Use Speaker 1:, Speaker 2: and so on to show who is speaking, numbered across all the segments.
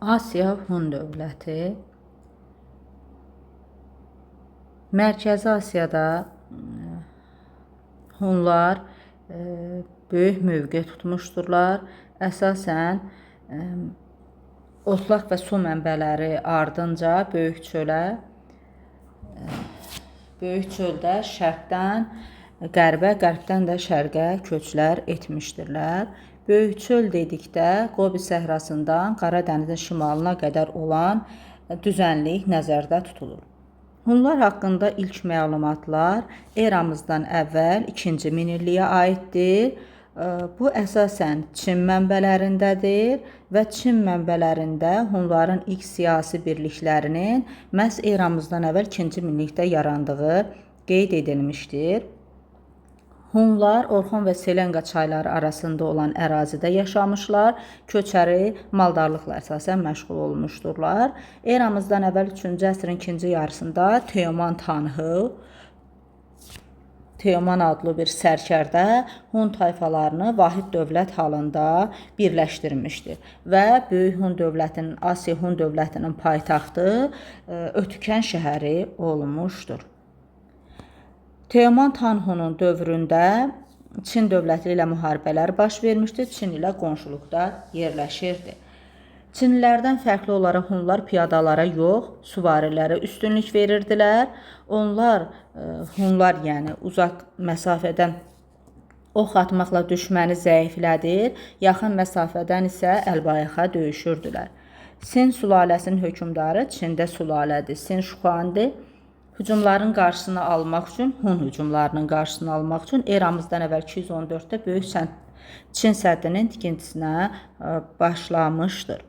Speaker 1: Asiya Hun dövləti Mərkəzi Asiyada Hunlar böyük mövqe tutmuşdurlar. Əsasən otlaq və su mənbələri ardınca böyük çöldə şərqdən qərbə, qərbdən də şərqə köçlər etmişdirlər. Böyük çöl dedikdə Qobi səhrasından Qara dənizin şimalına qədər olan düzənlik nəzərdə tutulur. Hunlar haqqında ilk məlumatlar eramızdan əvvəl 2-ci minilliyə aiddir. Bu əsasən Çin mənbələrindədir və Çin mənbələrində Hunların ilk siyasi birliklərinin məhz eramızdan əvvəl 2-ci minillikdə yarandığı qeyd edilmişdir. Hunlar Orxon və Selenqa çayları arasında olan ərazidə yaşamışlar, köçəri maldarlıqla əsasən məşğul olmuşdurlar. Eramızdan əvvəl 3-cü əsrin ikinci yarısında Teoman adlı bir sərkərdə Hun tayfalarını vahid dövlət halında birləşdirmişdir və Böyük Hun dövlətinin, Asiya Hun dövlətinin paytaxtı Ötükən şəhəri olmuşdur. Teoman Tanhunun dövründə Çin dövləti ilə müharibələr baş vermişdir. Çin ilə qonşuluqda yerləşirdi. Çinlilərdən fərqli olaraq Hunlar piyadalara yox, süvarilərə üstünlük verirdilər. Hunlar yəni uzaq məsafədən ox atmaqla düşməni zəiflədir, yaxın məsafədən isə əlbayaxa döyüşürdülər. Sin sülaləsinin hökmdarı Çində sülalədir. Sin Şuxuandir. Hücumların qarşısını almaq üçün, Hun hücumlarının qarşısını almaq üçün eramızdan əvvəl 214-də Böyük Çin səddinin tikintisinə başlamışdır.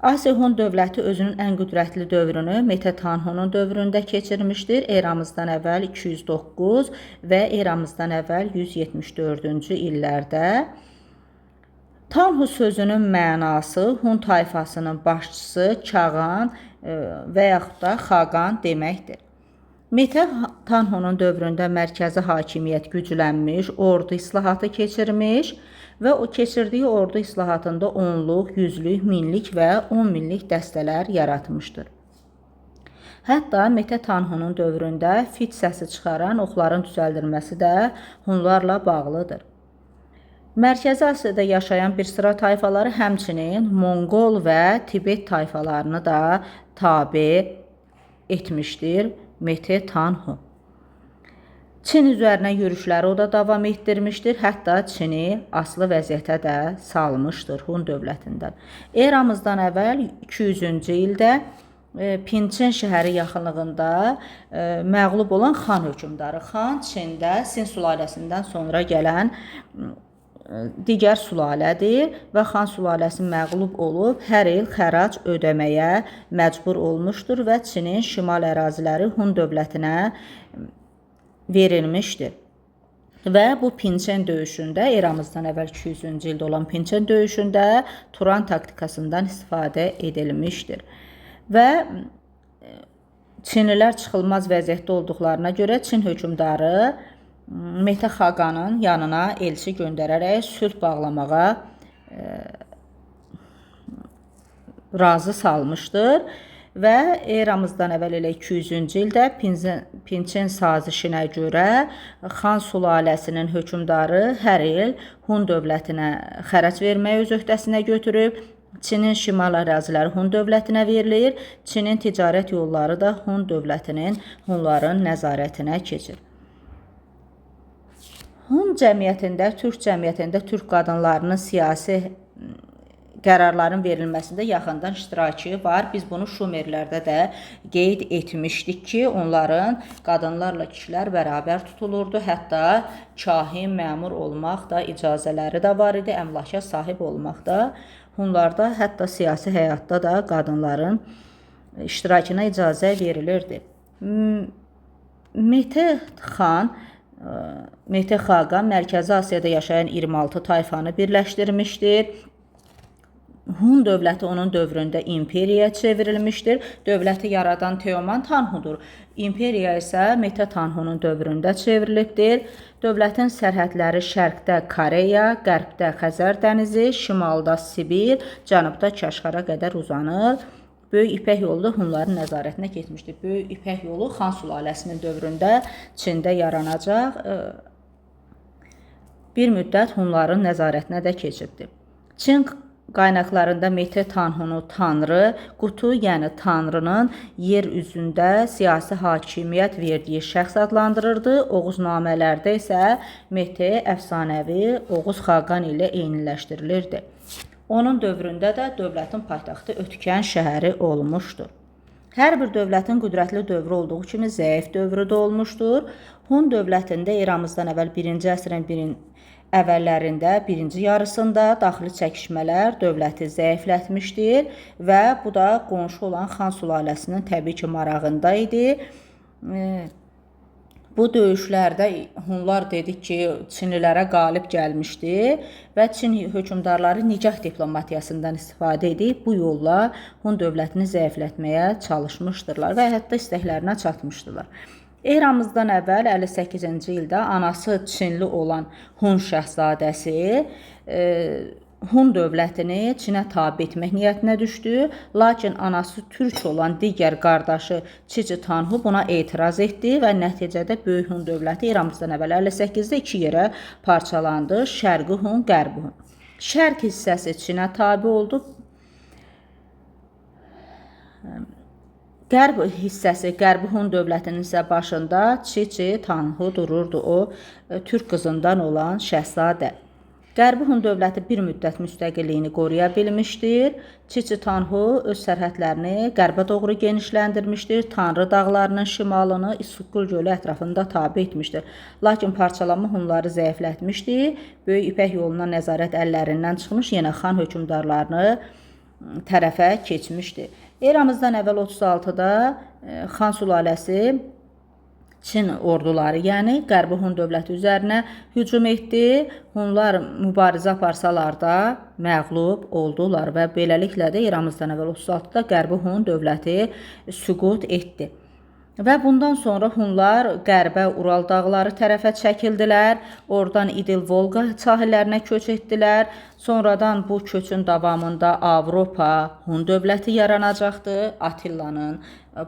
Speaker 1: Asiya Hun dövləti özünün ən qüdrətli dövrünü Mete Tanhunun dövründə keçirmişdir. Eramızdan əvvəl 209 və eramızdan əvvəl 174-cü illərdə. Tanhu sözünün mənası Hun tayfasının başçısı, Kağan və yaxud da Xaqan deməkdir. Mete Tanhunun dövründə mərkəzi hakimiyyət güclənmiş, ordu islahatı keçirmiş və o keçirdiyi ordu islahatında 10-luq, 100-lük, 1000-lik və 10 minlik dəstələr yaratmışdır. Hətta Mete Tanhunun dövründə fit səsi çıxaran oxların düzəldilməsi də Hunlarla bağlıdır. Mərkəzi Asiyada yaşayan bir sıra tayfaları həmçinin Monqol və Tibet tayfalarını da tabe etmişdir Mete Tanhu. Çin üzərinə yürüşləri o da davam etdirmişdir. Hətta Çini asılı vəziyyətə də salmışdır Hun dövlətindən. Eramızdan əvvəl 200-cü ildə Pinçin şəhəri yaxınlığında məğlub olan Xan hökmdarı. Xan Çində Sin sülaləsindən sonra gələn digər sülalədir və Xan sülaləsi məğlub olub hər il xərac ödəməyə məcbur olmuşdur və Çinin şimal əraziləri Hun dövlətinə verilmişdir. Və bu Pinçin döyüşündə, eramızdan əvvəl 200-cü ildə olan Pinçin döyüşündə Turan taktikasından istifadə edilmişdir. Və Çinlilər çıxılmaz vəziyyətdə olduqlarına görə Çin hökmdarı Mete Xaqanın yanına elçi göndərərək sülh bağlamağa razı salmışdır və eramızdan əvvəl elə 200-cü ildə Pinçin sazişinə görə Xan sülaləsinin hökmdarı hər il Hun dövlətinə xərac verməyi öz öhdəsinə götürüb. Çinin şimal əraziləri Hun dövlətinə verilir. Çinin ticarət yolları da Hunların nəzarətinə keçir. Hun cəmiyyətində, Türk cəmiyyətində Türk qadınlarının siyasi qərarların verilməsində yaxından iştirakı var. Biz bunu Şumerlərdə də qeyd etmişdik ki, onların qadınlarla kişilər bərabər tutulurdu. Hətta kahin, məmur olmaq da icazələri də var idi, əmlaka sahib olmaq da. Hunlarda hətta siyasi həyatda da qadınların iştirakına icazə verilirdi. Mete Xaqan Mərkəzi Asiyada yaşayan 26 tayfanı birləşdirmişdir. Hun dövləti onun dövründə imperiyaya çevrilmişdir. Dövləti yaradan Teoman Tanhudur. İmperiya isə Mete Tanhunun dövründə çevrilibdir. Dövlətin sərhədləri şərqdə Koreya, qərbdə Xəzər dənizi, şimalda Sibir, cənubda Kaşqara qədər uzanır. Böyük İpək yolu da Hunların nəzarətinə keçmişdir. Böyük İpək yolu Xan sülaləsinin dövründə Çində yaranacaq. Bir müddət Hunların nəzarətinə də keçibdir. Çin qaynaqlarında Mete Tanhunu tanrı, Qutu, yəni tanrının yer üzündə siyasi hakimiyyət verdiyi şəxs adlandırırdı. Oğuznamələrdə isə Mete əfsanəvi Oğuz Xaqan ilə eyniləşdirilirdi. Onun dövründə də dövlətin paytaxtı Ötkən şəhəri olmuşdur. Hər bir dövlətin qüdrətli dövrü olduğu kimi zəif dövrü də olmuşdur. Hun dövlətində eramızdan əvvəl 1-ci əsrin əvvəllərində, birinci yarısında daxili çəkişmələr dövləti zəiflətmişdir və bu da qonşu olan Xan sülaləsinin təbii ki marağında idi. Bu döyüşlərdə Hunlar dedik ki, Çinlilərə qalib gəlmişdi və Çin hökmdarları nicah diplomatiyasından istifadə edib bu yolla Hun dövlətini zəiflətməyə çalışmışdırlar və hətta istəklərinə çatmışdılar. Eramızdan əvvəl 58-ci ildə anası Çinli olan Hun şəhzadəsi Hun dövlətini Çinə tabe etmək niyyətinə düşdü. Lakin anası türk olan digər qardaşı Çiçi Tanhu buna etiraz etdi və nəticədə Böyük Hun dövləti eramızdan əvvəl 58-də iki yerə parçalandı. Şərqi Hun, Qərbi Hun. Şərq hissəsi Çinə tabe oldu. Qərb hissəsi, Qərbi Hun dövlətinin isə başında Çiçi Tanhu dururdu, o türk qızından olan şəhzadə. Qərbi Hun dövləti bir müddət müstəqilliyini qoruya bilmişdir. Çiçi Tanhu öz sərhədlərini qərbə doğru genişləndirmişdir. Tanrı dağlarının şimalını İssukul gölü ətrafında tabe etmişdir. Lakin parçalanma Hunları zəiflətmişdi. Böyük İpək yoluna nəzarət əllərindən çıxmış, yenə xan hökmdarlarını tərəfə keçmişdi. Eramızdan əvvəl 36-da Xan sülaləsi Çin orduları, yəni Qərbi Hun dövləti üzərinə hücum etdi. Hunlar mübarizə aparsalar da məğlub oldular və beləliklə də eramızdan əvvəl 36-da Qərbi Hun dövləti süqut etdi. Və bundan sonra Hunlar qərbə Ural dağları tərəfə çəkildilər. Oradan İdil-Volqa sahillərinə köç etdilər. Sonradan bu köçün davamında Avropa Hun dövləti yaranacaqdı. Attilanın,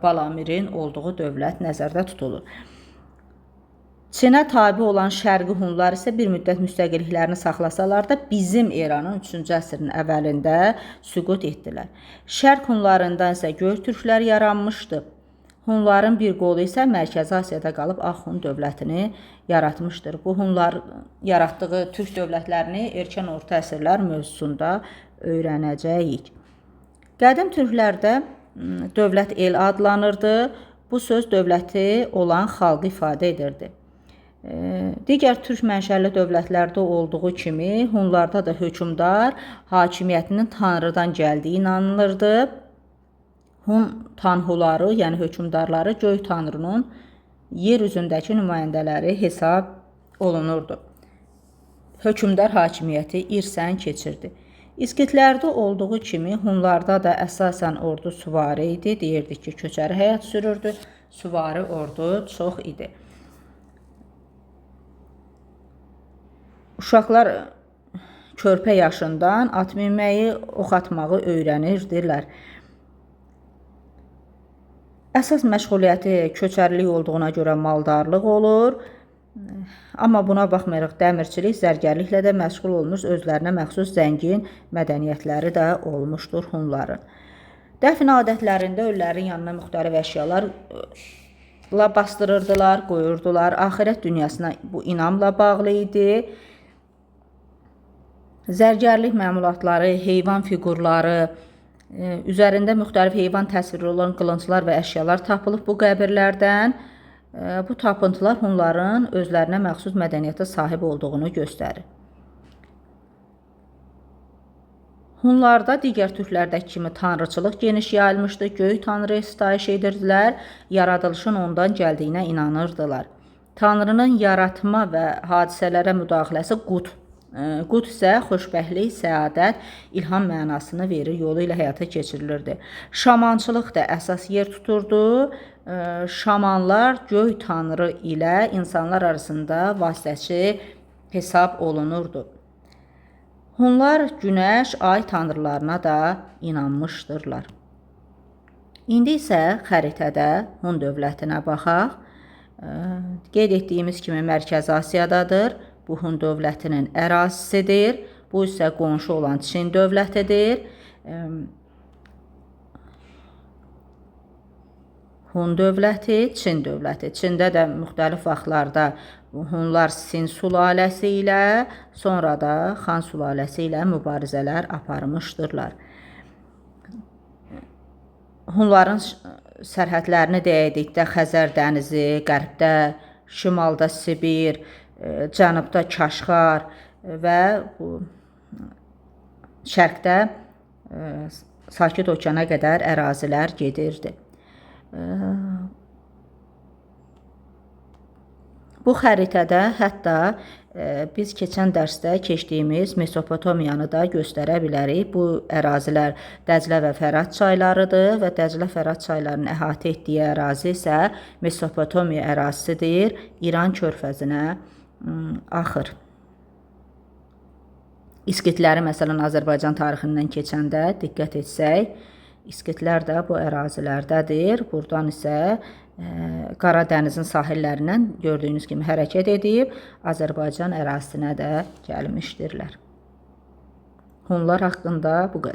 Speaker 1: Balamirin olduğu dövlət nəzərdə tutulur. Çinə tabe olan Şərqi Hunlar isə bir müddət müstəqilliklərini saxlasalar da bizim eranın 3-cü əsrin əvvəlində süqut etdilər. Şərq Hunlarından isə Göytürklər yaranmışdı. Hunların bir qolu isə Mərkəzi Asiyada qalıb Ağ Hun dövlətini yaratmışdır. Bu Hunlar yaratdığı türk dövlətlərini erkən orta əsrlər mövzusunda öyrənəcəyik. Qədim türklərdə dövlət el adlanırdı. Bu söz dövləti olan xalqı ifadə edirdi. Digər türk mənşəli dövlətlərdə olduğu kimi Hunlarda da hökmdar hakimiyyətinin Tanrıdan gəldiyi inanılırdı. Hun tanhuları, yəni hökmdarları göy tanrının yer üzündəki nümayəndələri hesab olunurdu. Hökmdar hakimiyyəti irsən keçirdi. İskitlərdə olduğu kimi Hunlarda da əsasən ordu süvari idi. Deyirdik ki, köçəri həyat sürürdü. Süvari ordu çox idi. Uşaqlar körpə yaşından at minməyi, ox atmağı öyrənirdirlər. Əsas məşğuliyyəti köçərlik olduğuna görə maldarlıq olur. Amma buna baxmayaraq dəmirçilik, zərgərliklə də məşğul olmuş, özlərinə məxsus zəngin mədəniyyətləri də olmuşdur Hunların. Dəfn adətlərində ölülərin yanına müxtəlif əşyalarla bastırırdılar, qoyurdular. Axirət dünyasına bu inamla bağlı idi. Zərgərlik məmulatları, heyvan fiqurları, üzərində müxtəlif heyvan təsviri olan qılınclar və əşyalar tapılıb bu qəbirlərdən. Bu tapıntılar Hunların özlərinə məxsus mədəniyyətə sahib olduğunu göstərir. Hunlarda digər türklərdəki kimi tanrıçılıq geniş yayılmışdı. Göy tanrıya sitayiş edirdilər, yaradılışın ondan gəldiyinə inanırdılar. Tanrının yaratma və hadisələrə müdaxiləsi Qut Qut isə xoşbəxtlik, səadət, ilham mənasını verir, yolu ilə həyata keçirilirdi. Şamançılıq da əsas yer tuturdu. Şamanlar göy tanrı ilə insanlar arasında vasitəçi hesab olunurdu. Hunlar günəş, ay tanrılarına da inanmışdırlar. İndi isə xəritədə Hun dövlətinə baxaq. Qeyd etdiyimiz kimi Mərkəzi Asiyadadır. Bu Hun dövlətinin ərazisidir. Bu isə qonşu olan Çin dövlətidir. Hun dövləti, Çin dövləti. Çində də müxtəlif vaxtlarda Hunlar Sin sülaləsi ilə, sonra da Xan sülaləsi ilə mübarizələr aparmışdırlar. Hunların sərhədlərini deyədikdə Xəzər dənizi, qərbdə, şimalda Sibir, cənubda Kaşgar və şərqdə Sakit Okeana qədər ərazilər gedirdi. Bu xəritədə hətta biz keçən dərsdə keçdiyimiz Mesopotamiyanı da göstərə bilərik. Bu ərazilər Dəclə və Fərat çaylarıdır və Dəclə Fərat çaylarının əhatə etdiyi ərazi isə Mesopotamiya ərazisidir. İran körfəzinə axır. İskitləri məsələn Azərbaycan tarixindən keçəndə diqqət etsək, İskitlər də bu ərazilərdədir. Buradan isə Qara dənizin sahillərindən gördüyünüz kimi hərəkət edib Azərbaycan ərazisinə də gəlmişdirlər. Hunlar haqqında bu qədər.